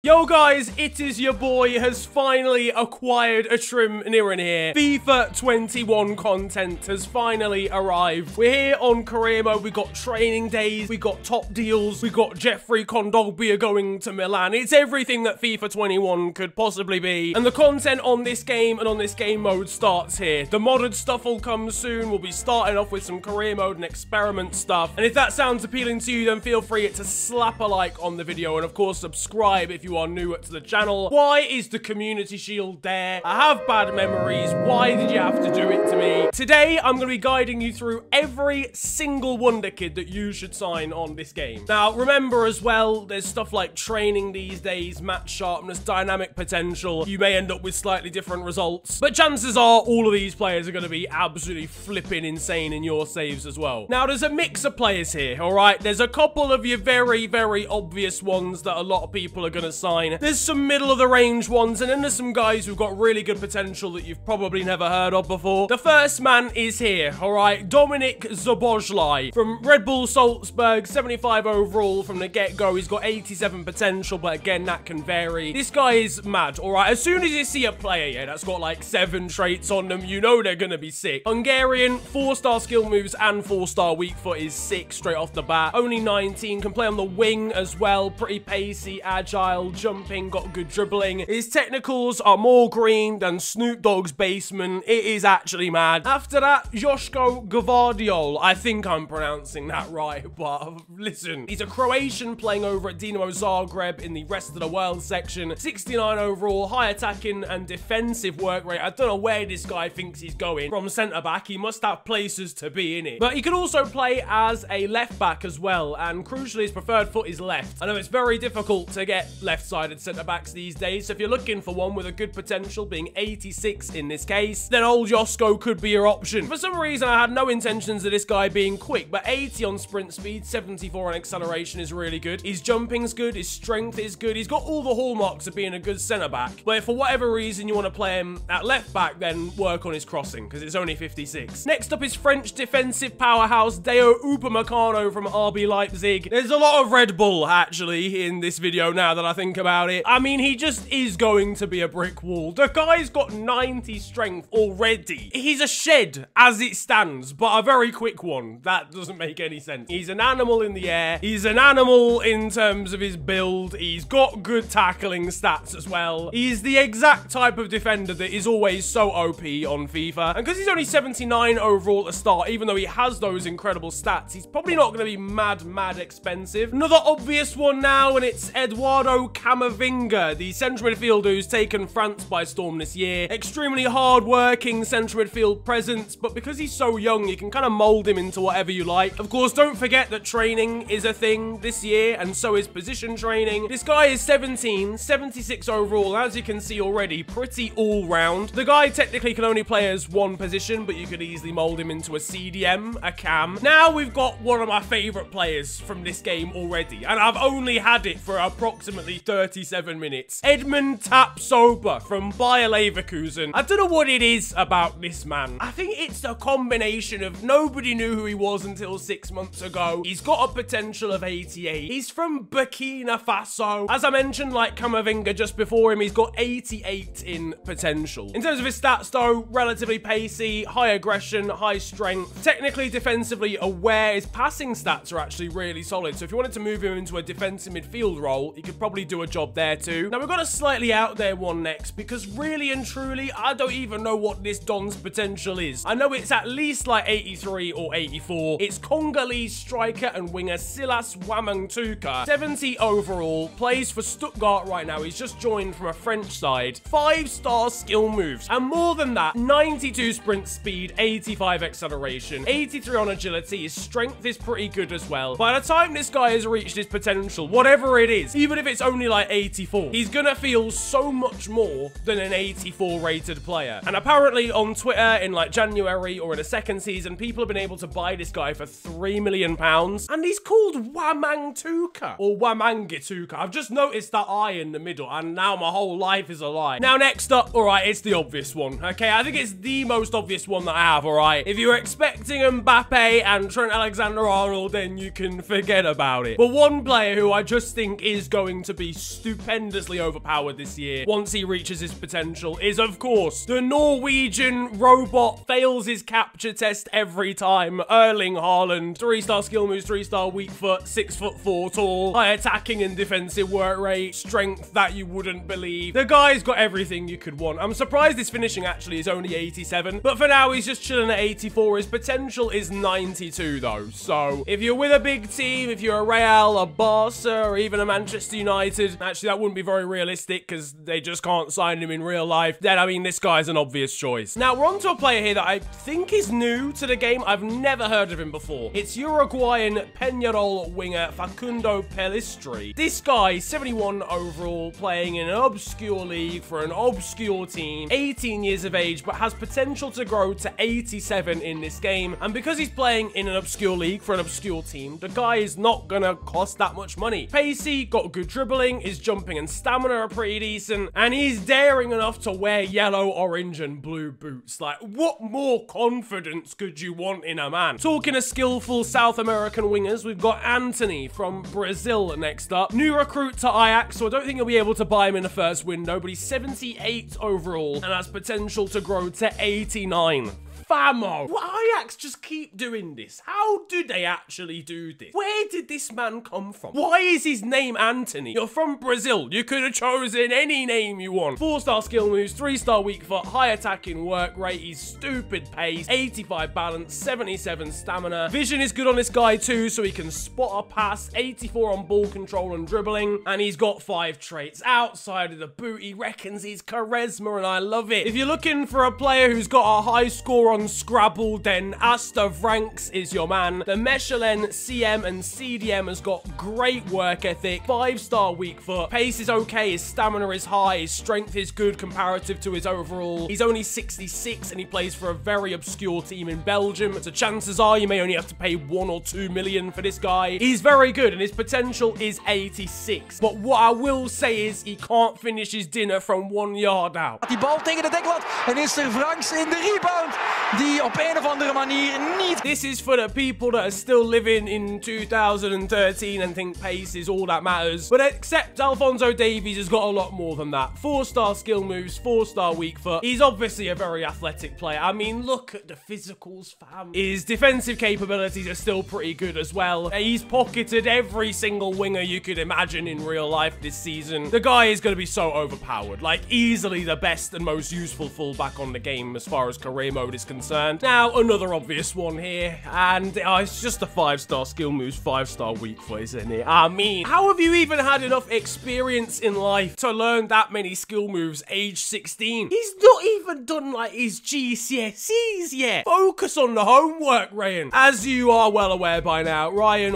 Yo guys, it is your boy has finally acquired a trim near and here. FIFA 21 content has finally arrived. We're here on career mode. We got training days, we got top deals, we got Jeffrey Kondogbia going to Milan. It's everything that FIFA 21 could possibly be. And the content on this game and on this game mode starts here. The modded stuff will come soon. We'll be starting off with some career mode and experiment stuff. And if that sounds appealing to you, then feel free to slap a like on the video and of course subscribe if you are new to the channel. Why is the community shield there? I have bad memories. Why did you have to do it to me? Today, I'm going to be guiding you through every single Wonderkid that you should sign on this game. Now, remember as well, there's stuff like training these days, match sharpness, dynamic potential. You may end up with slightly different results, but chances are all of these players are going to be absolutely flipping insane in your saves as well. Now, there's a mix of players here, all right? There's a couple of your very, very obvious ones that a lot of people are going to sign. There's some middle of the range ones, and then there's some guys who've got really good potential that you've probably never heard of before. The first man is here, all right? Dominik Szoboszlai from Red Bull Salzburg, 75 overall from the get-go. He's got 87 potential, but again, that can vary. This guy is mad, all right? As soon as you see a player, yeah, that's got like 7 traits on them, you know they're gonna be sick. Hungarian, 4-star skill moves and 4-star weak foot is sick straight off the bat. Only 19, can play on the wing as well. Pretty pacey, agile, jumping, got good dribbling. His technicals are more green than Snoop Dogg's basement. It is actually mad. After that, Joško Gavardiol. I think I'm pronouncing that right, but listen. He's a Croatian playing over at Dinamo Zagreb in the rest of the world section. 69 overall, high attacking and defensive work rate. I don't know where this guy thinks he's going. From centre-back, he must have places to be in it. But he can also play as a left-back as well, and crucially, his preferred foot is left. I know it's very difficult to get left-sided centre-backs these days, so if you're looking for one with a good potential, being 86 in this case, then old Joško could be your option. For some reason, I had no intentions of this guy being quick, but 80 on sprint speed, 74 on acceleration is really good. His jumping's good, his strength is good, he's got all the hallmarks of being a good centre-back. But if for whatever reason you want to play him at left-back, then work on his crossing, because it's only 56. Next up is French defensive powerhouse Deo Upamecano from RB Leipzig. There's a lot of Red Bull, actually, in this video now that I think about it. I mean, he just is going to be a brick wall. The guy's got 90 strength already. He's a shed as it stands, but a very quick one. That doesn't make any sense. He's an animal in the air. He's an animal in terms of his build. He's got good tackling stats as well. He's the exact type of defender that is always so OP on FIFA. And because he's only 79 overall at the start, even though he has those incredible stats, he's probably not going to be mad expensive. Another obvious one now, and it's Eduardo Kamavinga, the central midfielder who's taken France by storm this year. Extremely hard-working central midfield presence, but because he's so young, you can kind of mold him into whatever you like. Of course, don't forget that training is a thing this year, and so is position training. This guy is 17, 76 overall, as you can see already, pretty all-round. The guy technically can only play as one position, but you could easily mold him into a CDM, a cam. Now we've got one of my favorite players from this game already, and I've only had it for approximately 37 minutes. Edmund Tapsoba from Bayer Leverkusen. I don't know what it is about this man. I think it's a combination of nobody knew who he was until 6 months ago. He's got a potential of 88. He's from Burkina Faso. As I mentioned, like Kamavinga just before him, he's got 88 in potential. In terms of his stats though, relatively pacey, high aggression, high strength, technically defensively aware. His passing stats are actually really solid. So if you wanted to move him into a defensive midfield role, he could probably do a job there too. Now we've got a slightly out there one next, because really and truly, I don't even know what this Don's potential is. I know it's at least like 83 or 84. It's Congolese striker and winger Silas Wamangtuka. 70 overall, plays for Stuttgart right now. He's just joined from a French side. 5-star skill moves, and more than that, 92 sprint speed, 85 acceleration, 83 on agility. His strength is pretty good as well. By the time this guy has reached his potential, whatever it is, even if it's only like 84, he's gonna feel so much more than an 84 rated player. And apparently on Twitter in like January or in a second season, people have been able to buy this guy for £3 million, and he's called Wamangtuka or Wamangituka. I've just noticed that I in the middle, and now my whole life is a lie. Now next up, all right, it's the obvious one. Okay, I think it's the most obvious one that I have. All right, if you were expecting Mbappe and Trent Alexander-Arnold, then you can forget about it. But one player who I just think is going to be stupendously overpowered this year once he reaches his potential is, of course, the Norwegian robot fails his capture test every time. Erling Haaland, 3-star skill moves, 3-star weak foot, 6'4" tall, high attacking and defensive work rate, strength that you wouldn't believe. The guy's got everything you could want. I'm surprised his finishing actually is only 87, but for now he's just chilling at 84. His potential is 92 though. So if you're with a big team, if you're a Real, a Barca, or even a Manchester United, actually that wouldn't be very realistic because they just can't sign him in real life, then I mean this guy's an obvious choice. Now we're on to a player here that I think is new to the game. I've never heard of him before. It's Uruguayan Penarol winger Fakundo Pellistry. This guy, 71 overall, playing in an obscure league for an obscure team, 18 years of age, but has potential to grow to 87 in this game. And because he's playing in an obscure league for an obscure team, the guy is not gonna cost that much money. Pacey, got good dribbling, his jumping and stamina are pretty decent, and he's daring enough to wear yellow, orange, and blue boots. Like, what more confidence could you want in a man? Talking of skillful South American wingers, we've got Anthony from Brazil next up. New recruit to Ajax, so I don't think you'll be able to buy him in the first window, but he's 78 overall and has potential to grow to 89. Famo. Why Ajax just keep doing this? How do they actually do this? Where did this man come from? Why is his name Anthony? You're from Brazil. You could have chosen any name you want. 4-star skill moves, 3-star weak foot, high attacking work rate, he's stupid pace, 85 balance, 77 stamina. Vision is good on this guy too, so he can spot a pass, 84 on ball control and dribbling, and he's got 5 traits. Outside of the boot, he reckons he's charisma, and I love it. If you're looking for a player who's got a high score on Scrabble, then Asta Vranks is your man. The Mechelen CM and CDM has got great work ethic, 5-star weak foot, pace is okay, his stamina is high, his strength is good comparative to his overall. He's only 66 and he plays for a very obscure team in Belgium, so chances are you may only have to pay 1 or 2 million for this guy. He's very good and his potential is 86, but what I will say is he can't finish his dinner from 1 yard out. Die bal tegen de deklat en is er Vranks in de rebound die op een of andere manier niet. This is for the people that are still living in 2013 and think pace is all that matters, but except Alfonzo Davies has got a lot more than that. 4-star skill moves, 4-star weak foot. He's obviously a very athletic player. I mean, look at the physicals, fam. His defensive capabilities are still pretty good as well. He's pocketed every single winger you could imagine in real life this season. The guy is going to be so overpowered, like easily the best and most useful fullback on the game as far as career mode is concerned. Now, another obvious one here, and it's just a 5-star skill moves, 5-star weak foot, isn't it? I mean, how have you even had enough experience in life to learn that many skill moves age 16? He's not even done like his GCSEs yet. Focus on the homework, Ryan. As you are well aware by now, Ryan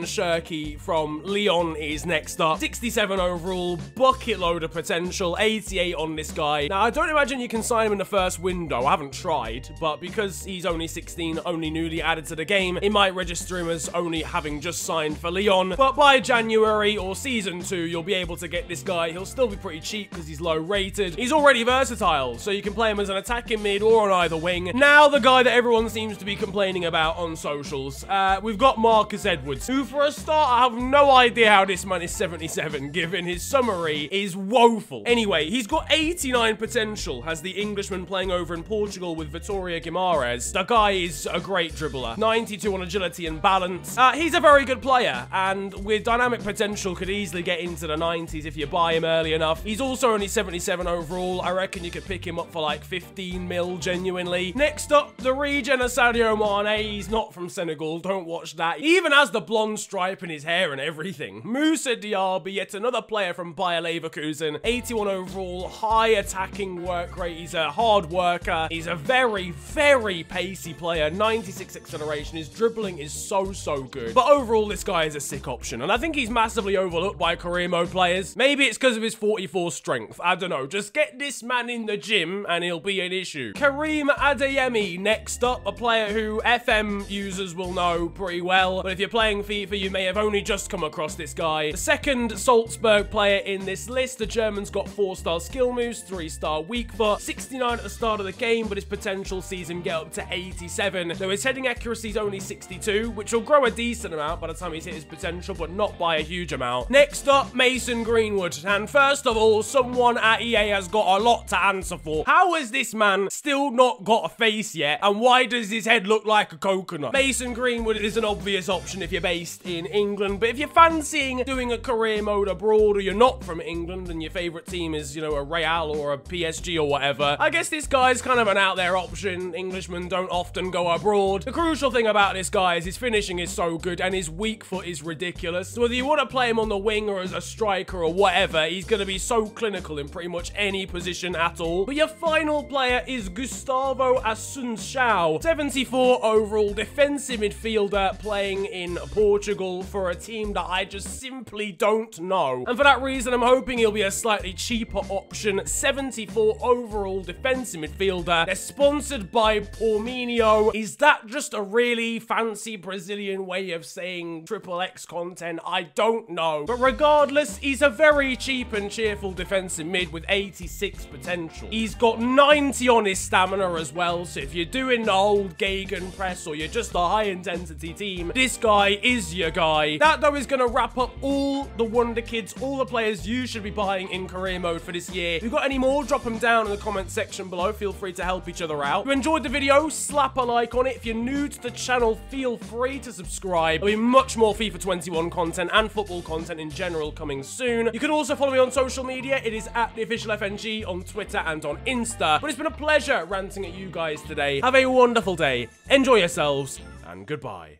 Shirky from Lyon is next up. 67 overall, bucket load of potential, 88 on this guy. Now, I don't imagine you can sign him in the first window. I haven't tried, but because he's only 16, only newly added to the game, it might register him as only having just signed for Lyon. But by January or season 2, you'll be able to get this guy. He'll still be pretty cheap because he's low rated. He's already versatile, so you can play him as an attacking mid or on either wing. Now, the guy that everyone seems to be complaining about on socials. We've got Marcus Edwards, who for a start, I have no idea how this man is 77, given his summary is woeful. Anyway, he's got 89 potential, has the Englishman playing over in Portugal with Vitória Guimarães. The guy is a great dribbler, 92 on agility and balance. He's a very good player, and with dynamic potential could easily get into the 90s if you buy him early enough. He's also only 77 overall. I reckon you could pick him up for like 15 mil genuinely. Next up, the regen of Sadio Mane. He's not from Senegal, don't watch that. He even has the blonde stripe in his hair and everything. Moussa Diaby, yet another player from Bayer Leverkusen, 81 overall, high attacking work rate. He's a hard worker. He's a very, very pacey player, 96 acceleration. His dribbling is so good. But overall, this guy is a sick option, and I think he's massively overlooked by career mode players. Maybe it's because of his 44 strength. I don't know. Just get this man in the gym and he'll be an issue. Karim Adeyemi next up, a player who FM users will know pretty well, but if you're playing FIFA, you may have only just come across this guy. The second Salzburg player in this list. The German's got 4-star skill moves, 3-star weak foot, 69 at the start of the game, but his potential accuracies and get up to 87, though his heading accuracy is only 62, which will grow a decent amount by the time he's hit his potential, but not by a huge amount. Next up, Mason Greenwood, and first of all, someone at EA has got a lot to answer for. How has this man still not got a face yet, and why does his head look like a coconut? Mason Greenwood is an obvious option if you're based in England, but if you're fancying doing a career mode abroad, or you're not from England and your favorite team is, you know, a Real or a PSG or whatever, I guess this guy's kind of an out there option. Englishmen don't often go abroad. The crucial thing about this guy is his finishing is so good and his weak foot is ridiculous. So whether you want to play him on the wing or as a striker or whatever, he's going to be so clinical in pretty much any position at all. But your final player is Gustavo Assunção, 74 overall defensive midfielder playing in Portugal for a team that I just simply don't know. And for that reason, I'm hoping he'll be a slightly cheaper option. 74 overall defensive midfielder. They're sponsored by Porminho. Is that just a really fancy Brazilian way of saying XXX content? I don't know. But regardless, he's a very cheap and cheerful defensive mid with 86 potential. He's got 90 on his stamina as well, so if you're doing the old Gegen press or you're just a high-intensity team, this guy is your guy. That, though, is going to wrap up all the Wonderkids, all the players you should be buying in career mode for this year. If you've got any more, drop them down in the comment section below. Feel free to help each other out. If you enjoyed the video, slap a like on it. If you're new to the channel, feel free to subscribe. There'll be much more FIFA 21 content and football content in general coming soon. You can also follow me on social media. It is at @theofficialfng on Twitter and on Insta. But it's been a pleasure ranting at you guys today. Have a wonderful day. Enjoy yourselves, and goodbye.